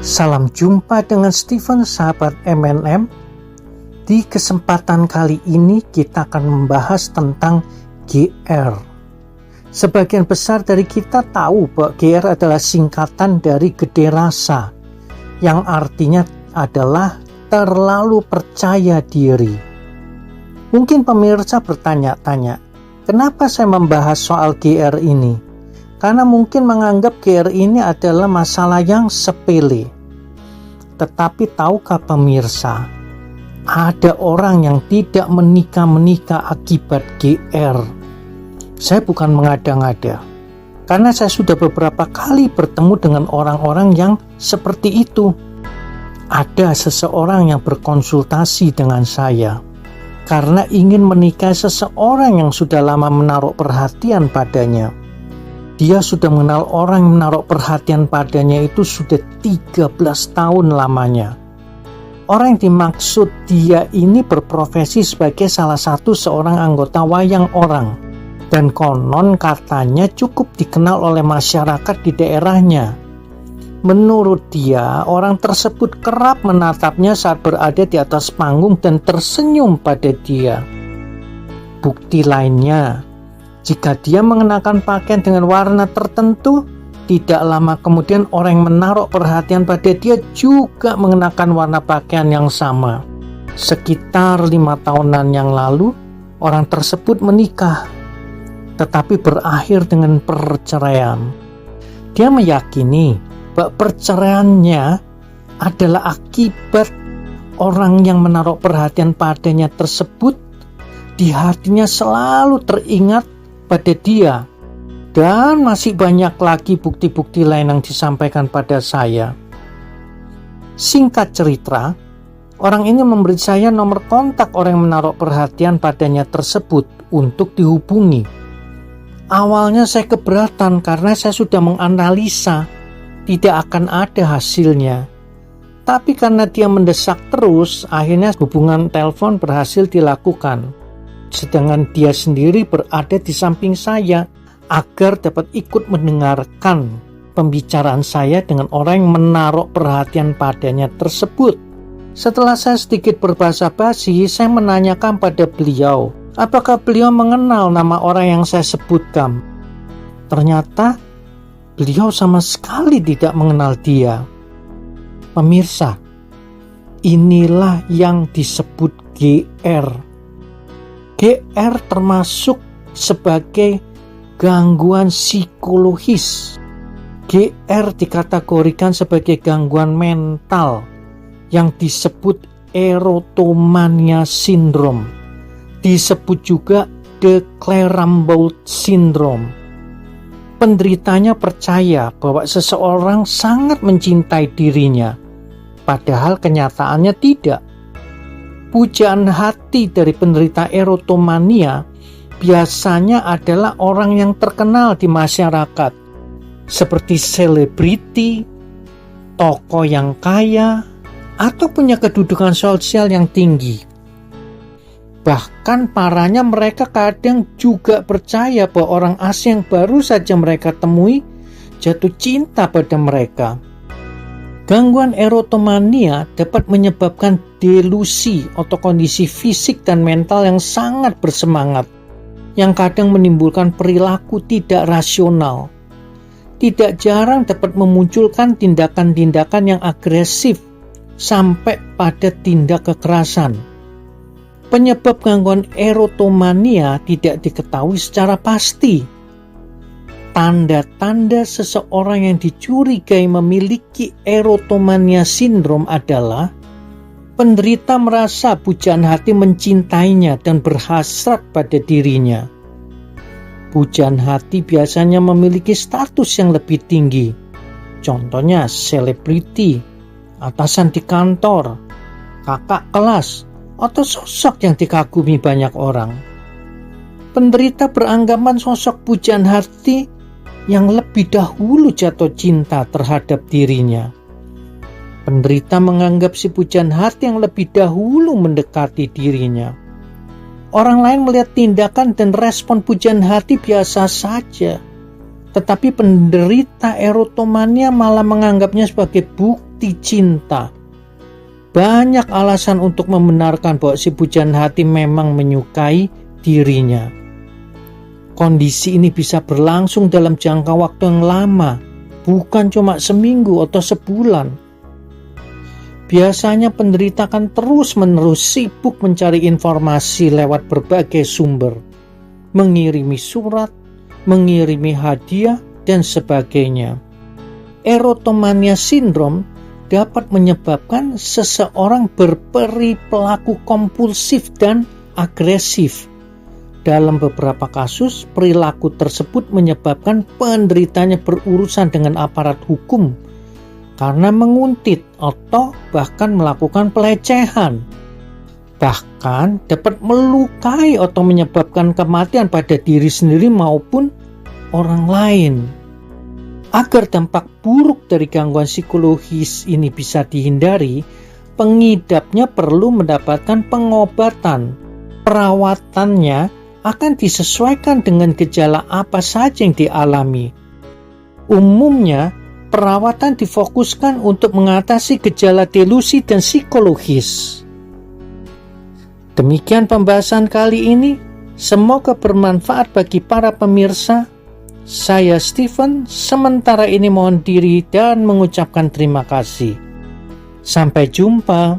Salam jumpa dengan Stephen, sahabat MNM. Di kesempatan kali ini kita akan membahas tentang GR. Sebagian besar dari kita tahu bahwa GR adalah singkatan dari gede rasa, yang artinya adalah terlalu percaya diri. Mungkin pemirsa bertanya-tanya, kenapa saya membahas soal GR ini? Karena mungkin menganggap GR ini adalah masalah yang sepele. Tetapi tahukah pemirsa, ada orang yang tidak menikah akibat GR. Saya bukan mengada-ngada, karena saya sudah beberapa kali bertemu dengan orang-orang yang seperti itu. Ada seseorang yang berkonsultasi dengan saya karena ingin menikahi seseorang yang sudah lama menaruh perhatian padanya. Dia sudah mengenal orang yang menaruh perhatian padanya itu sudah 13 tahun lamanya. Orang yang dimaksud dia ini berprofesi sebagai salah satu seorang anggota wayang orang. Dan konon katanya cukup dikenal oleh masyarakat di daerahnya. Menurut dia, orang tersebut kerap menatapnya saat berada di atas panggung dan tersenyum pada dia. Bukti lainnya, jika dia mengenakan pakaian dengan warna tertentu, tidak lama kemudian orang yang menaruh perhatian pada dia juga mengenakan warna pakaian yang sama. Sekitar 5 tahunan yang lalu, orang tersebut menikah, tetapi berakhir dengan perceraian. Dia meyakini bahwa perceraiannya adalah akibat orang yang menaruh perhatian padanya tersebut di hatinya selalu teringat pada dia, dan masih banyak lagi bukti-bukti lain yang disampaikan pada saya. Singkat cerita, orang ini memberi saya nomor kontak orang yang menaruh perhatian padanya tersebut untuk dihubungi. Awalnya saya keberatan karena saya sudah menganalisa tidak akan ada hasilnya. Tapi karena dia mendesak terus, akhirnya hubungan telepon berhasil dilakukan. Sedangkan dia sendiri berada di samping saya agar dapat ikut mendengarkan pembicaraan saya dengan orang yang menaruh perhatian padanya tersebut. Setelah saya sedikit berbahasa basi, saya menanyakan pada beliau, apakah beliau mengenal nama orang yang saya sebutkan. Ternyata beliau sama sekali tidak mengenal dia. Pemirsa, inilah yang disebut GR. GR termasuk sebagai gangguan psikologis. GR dikategorikan sebagai gangguan mental yang disebut erotomania syndrome. Disebut juga de Clerambault syndrome. Penderitanya percaya bahwa seseorang sangat mencintai dirinya, padahal kenyataannya tidak. Pujaan hati dari penderita erotomania biasanya adalah orang yang terkenal di masyarakat, seperti selebriti, tokoh yang kaya, atau punya kedudukan sosial yang tinggi. Bahkan parahnya mereka kadang juga percaya bahwa orang asing yang baru saja mereka temui jatuh cinta pada mereka. Gangguan erotomania dapat menyebabkan delusi atau kondisi fisik dan mental yang sangat bersemangat, yang kadang menimbulkan perilaku tidak rasional. Tidak jarang dapat memunculkan tindakan-tindakan yang agresif sampai pada tindak kekerasan. Penyebab gangguan erotomania tidak diketahui secara pasti. Tanda-tanda seseorang yang dicurigai memiliki erotomania sindrom adalah penderita merasa pujaan hati mencintainya dan berhasrat pada dirinya. Pujaan hati biasanya memiliki status yang lebih tinggi. Contohnya selebriti, atasan di kantor, kakak kelas, atau sosok yang dikagumi banyak orang. Penderita beranggapan sosok pujaan hati yang lebih dahulu jatuh cinta terhadap dirinya. Penderita menganggap si pujaan hati yang lebih dahulu mendekati dirinya. Orang lain melihat tindakan dan respon pujaan hati biasa saja, tetapi penderita erotomania malah menganggapnya sebagai bukti mati cinta. Banyak alasan untuk membenarkan bahwa si pujaan hati memang menyukai dirinya. Kondisi ini bisa berlangsung dalam jangka waktu yang lama, bukan cuma seminggu atau sebulan. Biasanya penderita akan terus-menerus sibuk mencari informasi lewat berbagai sumber, mengirimi surat, mengirimi hadiah, dan sebagainya. Erotomania sindrom dapat menyebabkan seseorang berperilaku kompulsif dan agresif. Dalam beberapa kasus, perilaku tersebut menyebabkan penderitanya berurusan dengan aparat hukum karena menguntit atau bahkan melakukan pelecehan. Bahkan dapat melukai atau menyebabkan kematian pada diri sendiri maupun orang lain. Agar dampak buruk dari gangguan psikologis ini bisa dihindari, pengidapnya perlu mendapatkan pengobatan. Perawatannya akan disesuaikan dengan gejala apa saja yang dialami. Umumnya, perawatan difokuskan untuk mengatasi gejala delusi dan psikologis. Demikian pembahasan kali ini. Semoga bermanfaat bagi para pemirsa. Saya Stephen, sementara ini mohon diri dan mengucapkan terima kasih. Sampai jumpa.